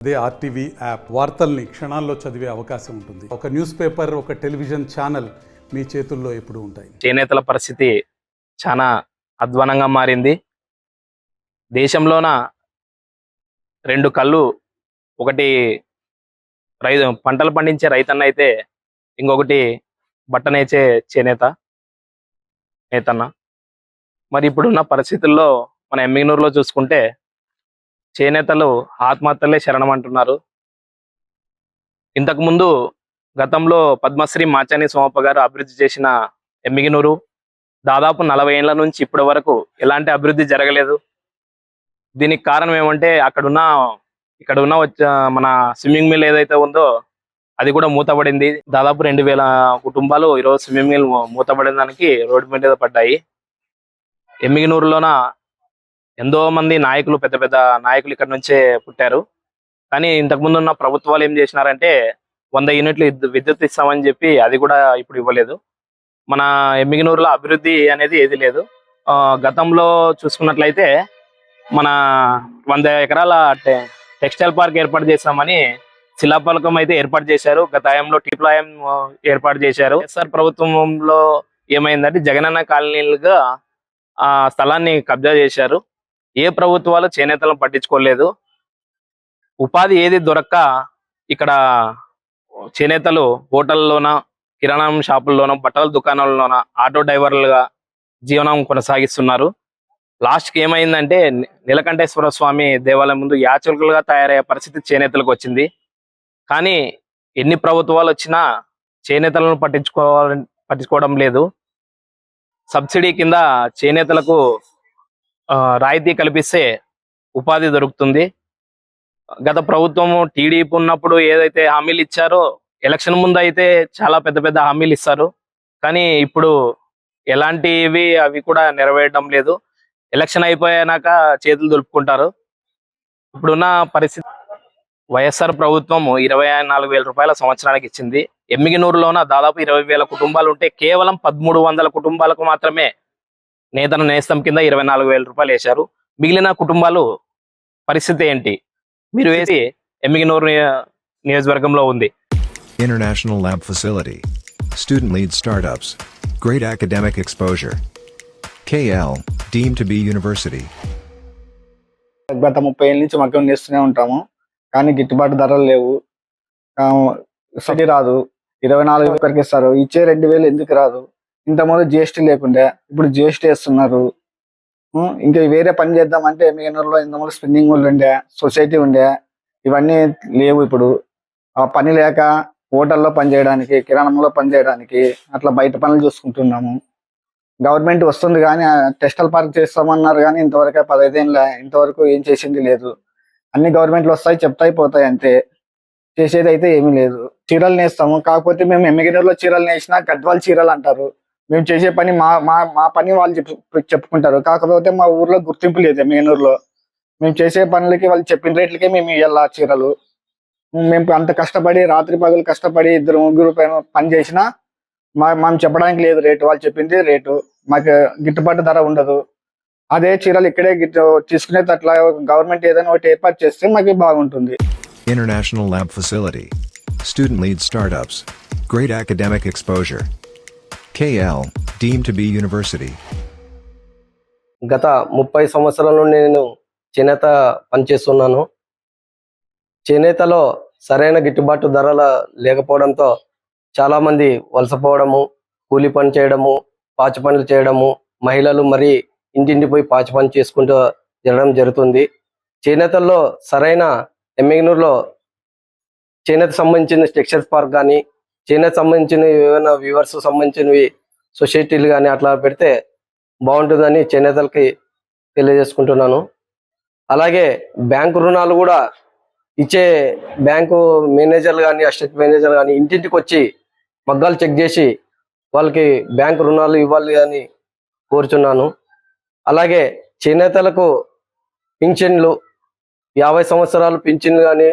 అదే RTV app వార్తల్ని క్షణాల్లో చదివే అవకాశం ఉంటుంది. ఒక న్యూస్ పేపర్, ఒక టెలివిజన్ ఛానల్ మీ చేతుల్లో ఎప్పుడూ ఉంటాయి. చేనేతల పరిస్థితి చాలా అధ్వానంగా మారింది. దేశంలోన రెండు కళ్ళు, ఒకటి పంటలు పండించే రైతన్న అయితే ఇంకొకటి బట్టనేచే చేనేత నేతన్న. మరి ఇప్పుడున్న పరిస్థితుల్లో మన ఎమ్మిగనూరులో చూసుకుంటే చేనేతలు ఆత్మహత్యలే శరణం అంటున్నారు. ఇంతకుముందు గతంలో పద్మశ్రీ మాచాని సోమప్ప గారు అభివృద్ధి చేసిన ఎమ్మిగనూరు దాదాపు 40 ఏళ్ల నుంచి ఇప్పటి వరకు ఎలాంటి అభివృద్ధి జరగలేదు. దీనికి కారణం ఏమంటే ఇక్కడున్న మన స్విమ్మింగ్ మిల్ ఏదైతే ఉందో అది కూడా మూతపడింది. దాదాపు 2000 కుటుంబాలు ఈరోజు స్విమ్మింగ్ మిల్ మూతపడిన దానికి రోడ్డు మీద పడ్డాయి. ఎమ్మిగనూరులోన ఎంతో మంది నాయకులు, పెద్ద పెద్ద నాయకులు ఇక్కడ నుంచే పుట్టారు. కానీ ఇంతకుముందు ఉన్న ప్రభుత్వాలు ఏం చేసినారంటే 100 యూనిట్లు విద్యుత్ ఇస్తామని చెప్పి అది కూడా ఇప్పుడు ఇవ్వలేదు. మన ఎమ్మిగనూరులో అభివృద్ధి అనేది ఏది లేదు. గతంలో చూసుకున్నట్లయితే మన 100 ఎకరాల టెక్స్టైల్ పార్క్ ఏర్పాటు చేస్తామని శిలాఫలకం అయితే ఏర్పాటు చేశారు. గత హయాంలో టీప్లాయం ఏర్పాటు చేశారు. ఎస్ఆర్ ప్రభుత్వంలో ఏమైందంటే జగనన్న కాలనీలుగా ఆ స్థలాన్ని కబ్జా చేశారు. ఏ ప్రభుత్వాలు చేనేతలను పట్టించుకోలేదు. ఉపాధి ఏది దొరక్క ఇక్కడ చేనేతలు హోటల్లోన, కిరాణా షాపుల్లోన, బట్టల దుకాణాల్లోన ఆటో డ్రైవర్లుగా జీవనం కొనసాగిస్తున్నారు. లాస్ట్కి ఏమైందంటే నీలకంఠేశ్వర స్వామి దేవాలయం ముందు యాచకులుగా తయారయ్యే పరిస్థితి చేనేతలకు వచ్చింది. కానీ ఎన్ని ప్రభుత్వాలు వచ్చినా చేనేతలను పట్టించుకోవడం లేదు. సబ్సిడీ కింద చేనేతలకు రాయితీ కల్పిస్తే ఉపాధి దొరుకుతుంది. గత ప్రభుత్వము టీడీపీ ఉన్నప్పుడు ఏదైతే హామీలు ఇచ్చారో ఎలక్షన్ ముందు అయితే చాలా పెద్ద పెద్ద హామీలు ఇస్తారు. కానీ ఇప్పుడు ఎలాంటివి అవి కూడా నెరవేరడం లేదు. ఎలక్షన్ అయిపోయాక చేతులు దులుపుకుంటారు. ఇప్పుడున్న పరిస్థితి వైఎస్ఆర్ ప్రభుత్వం 24,000 రూపాయల సంవత్సరానికి ఇచ్చింది. ఎమ్మిగనూరులోన దాదాపు 20,000 కుటుంబాలు ఉంటే కేవలం 1300 కుటుంబాలకు మాత్రమే నేతన నేస్తం కింద 24,000 రూపాయలు వేశారు. మిగిలిన కుటుంబాలు పరిస్థితి ఏంటి? మీరు వేసి ఎమ్మిగనూరు నియోజకవర్గంలో ఉంది. International Lab Facility, Student Lead Startups, Great Academic Exposure, KL, deemed to be University. గత 30 ఏళ్ళ నుంచి మగ్గం చేస్తూనే ఉంటాము, కానీ గిట్టుబాటు ధరలు లేవు. సబ్సిడీ రాదు. 24,000 వరకు ఇస్తారు. ఇచ్చే 2,000 ఎందుకు రాదు? ఇంతకుముందు జిఎస్టీ లేకుండే, ఇప్పుడు జిఎస్టీ వేస్తున్నారు. ఇంకా వేరే పని చేద్దామంటే ఎమ్మిగనూరులో ఇంతకుముందు స్పిన్నింగ్ మిల్ ఉండే, సొసైటీ ఉండే, ఇవన్నీ లేవు. ఇప్పుడు ఆ పని లేక హోటల్లో పని చేయడానికి, కిరాణంలో పని చేయడానికి అట్లా బయట పనులు చూసుకుంటున్నాము. గవర్నమెంట్ వస్తుంది కానీ టెక్స్టైల్ పార్క్ చేస్తామన్నారు, కానీ ఇంతవరకు 15 ఏళ్ళ ఇంతవరకు ఏం చేసింది లేదు. అన్ని గవర్నమెంట్లు వస్తాయి, చెప్తాయి, పోతాయి, అంతే. చేసేది అయితే ఏమీ లేదు. చీరలు నేస్తాము, కాకపోతే మేము ఎమ్మిగనూరులో చీరలు నేసినా గద్వాల్ చీరలు అంటారు. మేము చేసే పని మా పని వాళ్ళు చెప్పుకుంటారు. కాకపోతే మా ఊర్లో గుర్తింపు లేదు. ఎమ్మిగనూరులో మేము చేసే పనులకి వాళ్ళు చెప్పిన రేట్లకే మేము ఇవ్వాలి చీరలు. మేము అంత కష్టపడి రాత్రి పగలు కష్టపడి 2-3 పని చేసినా మనం చెప్పడానికి లేదు రేటు. వాళ్ళు చెప్పింది రేటు, మాకు గిట్టుబాటు ధర ఉండదు. అదే చీరలు ఇక్కడే తీసుకునేటట్లా గవర్నమెంట్ ఏదైనా ఒకటి ఏర్పాటు చేస్తే మాకు బాగుంటుంది. International Lab Facility, Student Lead Startups, Great Academic Exposure, KL, deemed to be University. గత 30 సంవత్సరాల నుండి నేను చేనేత పనిచేస్తున్నాను. చేనేతలో సరైన గిట్టుబాటు ధరల లేకపోవడంతో చాలామంది వలసపోవడము, కూలి పని చేయడము, పాచి పనులు చేయడము, మహిళలు మరి ఇంటింటి పోయి పాచి పని చేసుకుంటూ జరగడం జరుగుతుంది. చేనేతల్లో సరైన ఎమ్మిగనూరులో చేనేత సంబంధించిన టెక్స్టైల్స్ పార్క్ కానీ, చేనేత సంబంధించిన ఏమైనా వ్యూవర్స్ సంబంధించినవి సొసైటీలు కానీ అట్లా పెడితే బాగుంటుందని చేనేతలకి తెలియజేసుకుంటున్నాను. అలాగే బ్యాంకు రుణాలు కూడా ఇచ్చే బ్యాంకు మేనేజర్లు కానీ, అసిస్టెంట్ మేనేజర్లు కానీ ఇంటింటికి వచ్చి మగ్గాలు చెక్ చేసి వాళ్ళకి బ్యాంకు రుణాలు ఇవ్వాలి అని కోరుచున్నాను. అలాగే చేనేతలకు పింఛన్లు 50 సంవత్సరాలు పింఛన్లు కానీ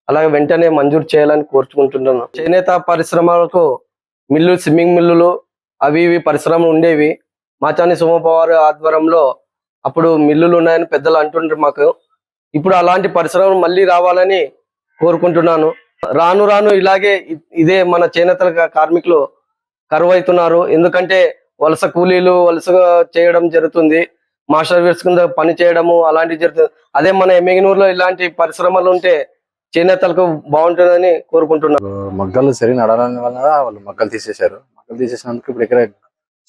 అలాగే వెంటనే మంజూరు చేయాలని కోరుకుంటున్నాను. చేనేత పరిశ్రమలకు మిల్లులు, స్విమ్మింగ్ మిల్లులు అవి ఇవి పరిశ్రమలు ఉండేవి. మాచాని సోమప్ప వారి ఆధ్వర్యంలో అప్పుడు మిల్లులు ఉన్నాయని పెద్దలు అంటుండ్రు మాకు. ఇప్పుడు అలాంటి పరిశ్రమలు మళ్ళీ రావాలని కోరుకుంటున్నాను. రాను రాను ఇలాగే ఇదే మన చేనేతల కార్మికులు కరువు అవుతున్నారు. ఎందుకంటే వలస కూలీలు వలసగా చేయడం జరుగుతుంది. మాస్టర్ వీర్స్ కింద పని చేయడము అలాంటివి జరుగుతుంది. అదే మన ఎమ్మిగనూరులో ఇలాంటి పరిశ్రమలు ఉంటే చేనేతలకు బాగుంటుందని కోరుకుంటున్నాను. మగ్గలు సరిగ్గా నడవడం వల్ల వాళ్ళు మగ్గలు తీసేశారు. మగ్గలు తీసేసినందుకు ఇప్పుడు ఇక్కడ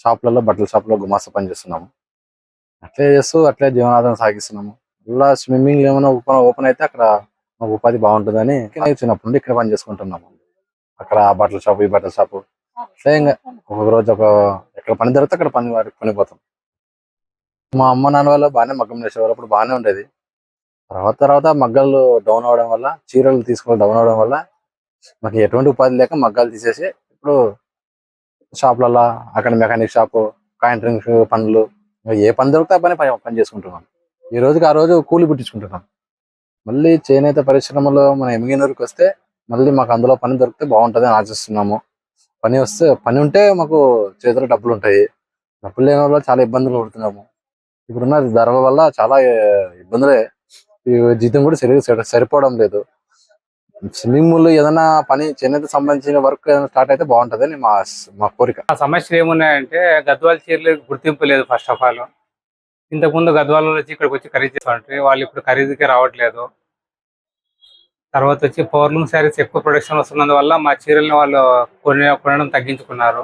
షాపులలో బట్టల షాపులో గుమాస్తా పని చేస్తున్నాము. అట్లే చేస్తూ అట్లే జీవనాధారం సాగిస్తున్నాము. ఇలా స్విమ్మింగ్ ఏమైనా ఓపెన్ అయితే అక్కడ మాకు ఉపాధి బాగుంటుందని చిన్నప్పటి నుండి ఇక్కడ పని చేసుకుంటున్నాము. అక్కడ ఆ బట్టల షాపు ఈ బట్టల షాపు అట్లే ఇంకా ఒక్కొక్క రోజు ఎక్కడ పని దొరికితే అక్కడ పనిపోతాం. మా అమ్మ నాన్న వాళ్ళు బాగానే మగ్గం చేసేవారు. అప్పుడు బాగానే ఉండేది. తర్వాత మగ్గలు డౌన్ అవడం వల్ల చీరలు తీసుకోవాలి డౌన్ అవడం వల్ల మాకు ఎటువంటి ఉపాధి లేక మగ్గాలు తీసేసి ఇప్పుడు షాపులలో అక్కడ మెకానిక్ షాపు కాంట్రింగ్ పనులు ఏ పని దొరికితే ఆ పని చేసుకుంటున్నాం. ఈ రోజుకి ఆ రోజు కూలి పుట్టించుకుంటున్నాం. మళ్ళీ చేనేత పరిశ్రమలో మన ఎమ్మిగనూరుకి వస్తే మళ్ళీ మాకు అందులో పని దొరికితే బాగుంటుంది అని ఆశిస్తున్నాము. పని ఉంటే మాకు చేతిలో డబ్బులు ఉంటాయి. డబ్బులు లేని వల్ల చాలా ఇబ్బందులు పడుతున్నాము. ఇప్పుడున్న ధరల వల్ల చాలా ఇబ్బందులే. జీతం కూడా సరిపోవడం లేదు. స్విమ్మింగ్ పూల్ ఏదైనా పని చేనేత సంబంధించిన వర్క్ ఏదైనా స్టార్ట్ అయితే బాగుంటుందని మా కోరిక. ఆ సమస్యలు ఏమున్నాయంటే గద్వాల చీరలకు గుర్తింపు లేదు. ఫస్ట్ ఆఫ్ ఆల్ ఇంతకుముందు గద్వాల వచ్చి ఇక్కడికి వచ్చి ఖరీదు చేస్తుంటారు. వాళ్ళు ఇప్పుడు ఖరీదుకి రావట్లేదు. తర్వాత వచ్చి పవర్లూమ్ శారీస్ ఎక్కువ ప్రొడక్షన్ వస్తున్నందువల్ల మా చీరల్ని వాళ్ళు కొనడం తగ్గించుకున్నారు.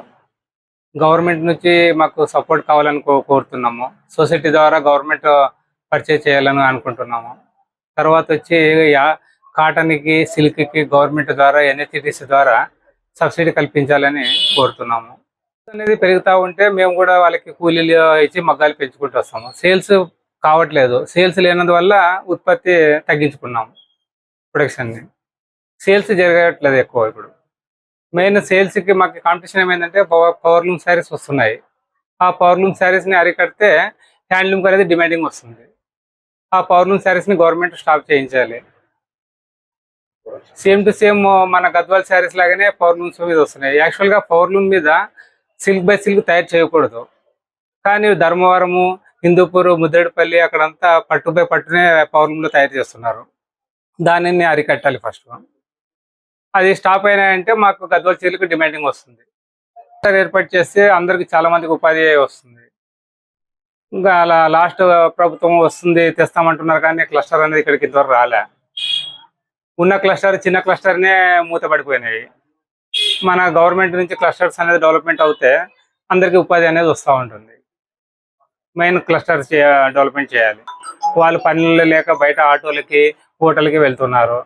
గవర్నమెంట్ నుంచి మాకు సపోర్ట్ కావాలని కోరుతున్నాము. సొసైటీ ద్వారా గవర్నమెంట్ పర్చేజ్ చేయాలని అనుకుంటున్నాము. తర్వాత వచ్చి కాటన్కి సిల్క్కి గవర్నమెంట్ ద్వారా NHTC ద్వారా సబ్సిడీ కల్పించాలని కోరుతున్నాము. అనేది పెరుగుతూ ఉంటే మేము కూడా వాళ్ళకి కూలీలు ఇచ్చి మగ్గాలు పెంచుకుంటూ వస్తాము. సేల్స్ కావట్లేదు. సేల్స్ లేనందువల్ల ఉత్పత్తి తగ్గించుకున్నాము. ప్రొడక్షన్ని సేల్స్ జరగట్లేదు ఎక్కువ. ఇప్పుడు మెయిన్ సేల్స్కి మాకు కాంపిటీషన్ ఏమైందంటే పవర్లూమ్ శారీస్ వస్తున్నాయి. ఆ పవర్లూమ్ శారీస్ని అరికడితే హ్యాండ్లూమ్కి అనేది డిమాండింగ్ వస్తుంది. ఆ పవర్లూమ్ శారీస్ని గవర్నమెంట్ స్టాప్ చేయించాలి. సేమ్ టు సేమ్ మన గద్వాల్ శారీస్ లాగానే పవర్లూమ్స్ మీద వస్తున్నాయి. యాక్చువల్గా పవర్లూమ్ మీద సిల్క్ బై సిల్క్ తయారు చేయకూడదు. కానీ ధర్మవరము, హిందూపూర్, ముద్రేడుపల్లి అక్కడంతా పట్టు బై పట్టునే పవర్లూమ్లో తయారు చేస్తున్నారు. దానిని అరికట్టాలి ఫస్ట్. అది స్టాప్ అయినాయంటే మాకు గద్వాల చీరలకు డిమాండింగ్ వస్తుంది. ఏర్పాటు చేస్తే అందరికి చాలా మందికి ఉపాధి వస్తుంది. ఇంకా అలా లాస్ట్ ప్రభుత్వం వస్తుంది తెస్తామంటున్నారు కానీ క్లస్టర్ అనేది ఇక్కడికి ఇంతవరకు రాలే. ఉన్న క్లస్టర్ చిన్న క్లస్టర్నే మూతపడిపోయినాయి. మన గవర్నమెంట్ నుంచి క్లస్టర్స్ అనేది డెవలప్మెంట్ అవుతే అందరికీ ఉపాధి అనేది వస్తూ ఉంటుంది. మెయిన్ క్లస్టర్స్ డెవలప్మెంట్ చేయాలి. వాళ్ళు పనులు లేక బయట ఆటోలకి హోటల్కి వెళ్తున్నారు.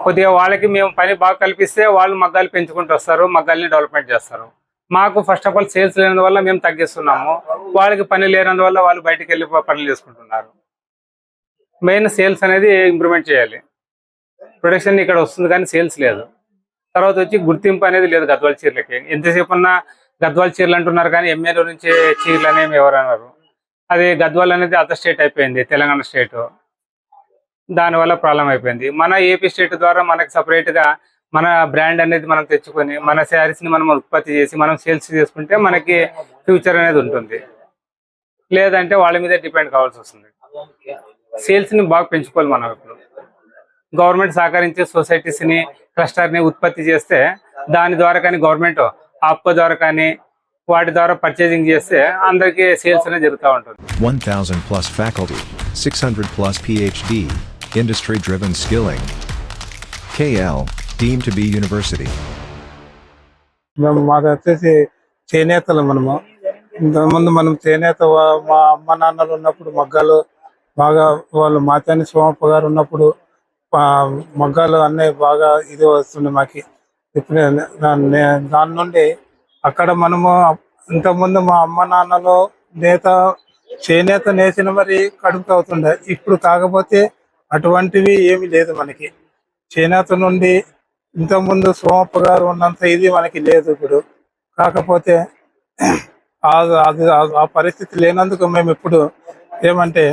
కొద్దిగా వాళ్ళకి మేము పని బాగా కల్పిస్తే వాళ్ళు మగ్గాలు పెంచుకుంటూ వస్తారు, మగ్గాల్ని డెవలప్మెంట్ చేస్తారు. మాకు ఫస్ట్ ఆఫ్ ఆల్ సేల్స్ లేనందువల్ల మేము తగ్గిస్తున్నాము. వాళ్ళకి పని లేనందువల్ల వాళ్ళు బయటకు వెళ్ళి పనులు చేసుకుంటున్నారు. మెయిన్ సేల్స్ అనేది ఇంప్రూవ్మెంట్ చేయాలి. ప్రొడక్షన్ ఇక్కడ వస్తుంది కానీ సేల్స్ లేదు. తర్వాత వచ్చి గుర్తింపు అనేది లేదు గద్వాల చీరలకి. ఎంతసేపు ఉన్నా గద్వాల చీరలు అంటున్నారు కానీ ఎమ్మెల్యే నుంచి చీరలు అనేవి ఎవరు అన్నారు. అది గద్వాల్ అనేది అదర్ స్టేట్ అయిపోయింది, తెలంగాణ స్టేట్. దానివల్ల ప్రాబ్లం అయిపోయింది. మన ఏపీ స్టేట్ ద్వారా మనకి సపరేట్గా మన బ్రాండ్ అనేది మనం తెచ్చుకొని మన శారీస్ని మనం ఉత్పత్తి చేసి మనం సేల్స్ చేసుకుంటే మనకి ఫ్యూచర్ అనేది ఉంటుంది. లేదంటే వాళ్ళ మీదే డిపెండ్ కావాల్సి వస్తుంది. సేల్స్ని బాగా పెంచుకోవాలి మనం. ఇప్పుడు గవర్నమెంట్ సహకరించి సొసైటీస్ని క్లస్టర్ని ఉత్పత్తి చేస్తే దాని ద్వారా కానీ గవర్నమెంట్ ఆప్కో ద్వారా కానీ వాటి ద్వారా పర్చేజింగ్ చేస్తే అందరికీ సేల్స్ అనేది జరుగుతూ ఉంటుంది. 1,000 plus faculty, 600 plus PhD, industry-driven skilling. KL, deemed to be university. మేము మాది వచ్చేసి చేనేతలు. ఇంతకుముందు మనం చేనేత మా అమ్మ నాన్నలు ఉన్నప్పుడు మగ్గాలు బాగా వాళ్ళు మాచాని సోమప్ప గారు ఉన్నప్పుడు మగ్గాలు అన్నీ బాగా ఇది వస్తుండే మాకి. ఇప్పుడు దాని నుండి అక్కడ మనము ఇంతకుముందు మా అమ్మ నాన్నలు చేనేత నేసిన మరి కడుపు అవుతుండే. ఇప్పుడు కాకపోతే అటువంటివి ఏమి లేదు మనకి. చేనేత నుండి ఇంతకుముందు సోమప్ప గారు ఉన్నంత ఇది మనకి లేదు ఇప్పుడు. కాకపోతే ఆ పరిస్థితి లేనందుకు మేము ఇప్పుడు ఏమంటే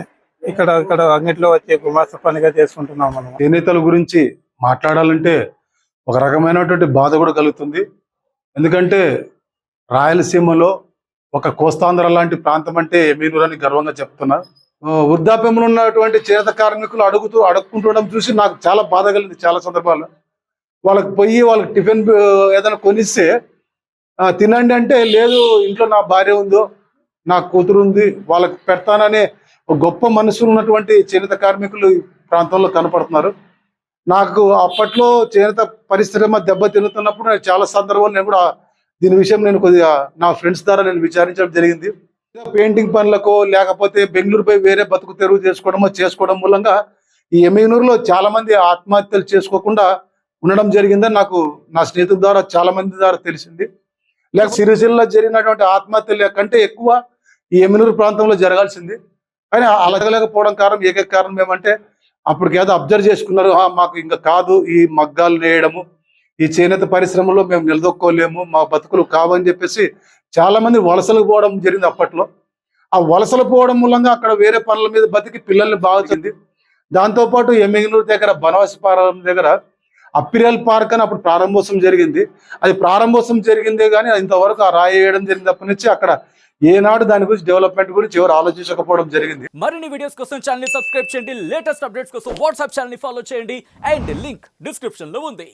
ఇక్కడ అంగిట్లో వచ్చే గుమాస్తా పనిగా చేసుకుంటున్నాం. మనం చేనేతల గురించి మాట్లాడాలంటే ఒక రకమైనటువంటి బాధ కూడా కలుగుతుంది. ఎందుకంటే రాయలసీమలో ఒక కోస్తాంధ్ర లాంటి ప్రాంతం అంటే ఎమ్మిగనూరు అని గర్వంగా చెప్తున్నా. వృద్ధాప్యంలో ఉన్నటువంటి చేనేత కార్మికులు అడుక్కుంటుండడం చూసి నాకు చాలా బాధ కలిగింది చాలా సందర్భాల్లో. వాళ్ళకి పోయి వాళ్ళకి టిఫిన్ ఏదైనా కొనిస్తే తినండి అంటే లేదు, ఇంట్లో నా భార్య ఉందో నా కూతురు ఉంది వాళ్ళకి పెడతాననే ఒక గొప్ప మనసులు ఉన్నటువంటి చేనేత కార్మికులు ఈ ప్రాంతంలో కనపడుతున్నారు. నాకు అప్పట్లో చేనేత పరిశ్రమ దెబ్బతిన్నుతున్నప్పుడు నేను చాలా సందర్భాలు నేను కూడా దీని విషయం నేను కొద్దిగా నా ఫ్రెండ్స్ ద్వారా నేను విచారించడం జరిగింది. పెయింటింగ్ పనులకో లేకపోతే బెంగళూరుపై వేరే బతుకు తెరువు చేసుకోవడం మూలంగా ఈ ఎమ్మిగనూరులో చాలా మంది ఆత్మహత్యలు చేసుకోకుండా ఉండడం జరిగిందని నాకు నా స్నేహితుల ద్వారా చాలా మంది ద్వారా తెలిసింది. లేక సిరిసిల్ల జరిగినటువంటి ఆత్మహత్యల కంటే ఎక్కువ ఈ ఎమ్మిగనూరు ప్రాంతంలో జరగాల్సింది. కానీ అలగలేకపోవడం ఏకైక కారణం ఏమంటే అప్పటికేదో అబ్జర్వ్ చేసుకున్నారు, మాకు ఇంకా కాదు ఈ మగ్గాలు నేయడము, ఈ చేనేత పరిశ్రమలో మేము నిలదొక్కోలేము, మా బతుకులు కావని చెప్పేసి చాలా మంది వలసలకు పోవడం జరిగింది అప్పట్లో. ఆ వలసలు పోవడం మూలంగా అక్కడ వేరే పనుల మీద బతికి పిల్లల్ని బాగుంది. దాంతోపాటు ఎమ్మిగనూరు దగ్గర బనవాసిపాలెం దగ్గర అప్పిరియల్ పార్క్ అని అప్పుడు ప్రారంభోత్సవం జరిగింది. అది ప్రారంభోత్సవం జరిగిందే కానీ ఇంతవరకు ఆ రాయి వేయడం జరిగింది. అప్పటి నుంచి అక్కడ ఏనాడు దాని గురించి డెవలప్మెంట్ గురించి ఎవరు ఆలోచించకపోవడం జరిగింది. మరిన్ని వీడియోస్ కోసం ఛానల్ ని సబ్స్క్రైబ్ చేయండి, లేటెస్ట్ అప్డేట్స్ కోసం వాట్సాప్ ఛానల్ ని ఫాలో చేయండి అండ్ లింక్ డిస్క్రిప్షన్ లో ఉంది.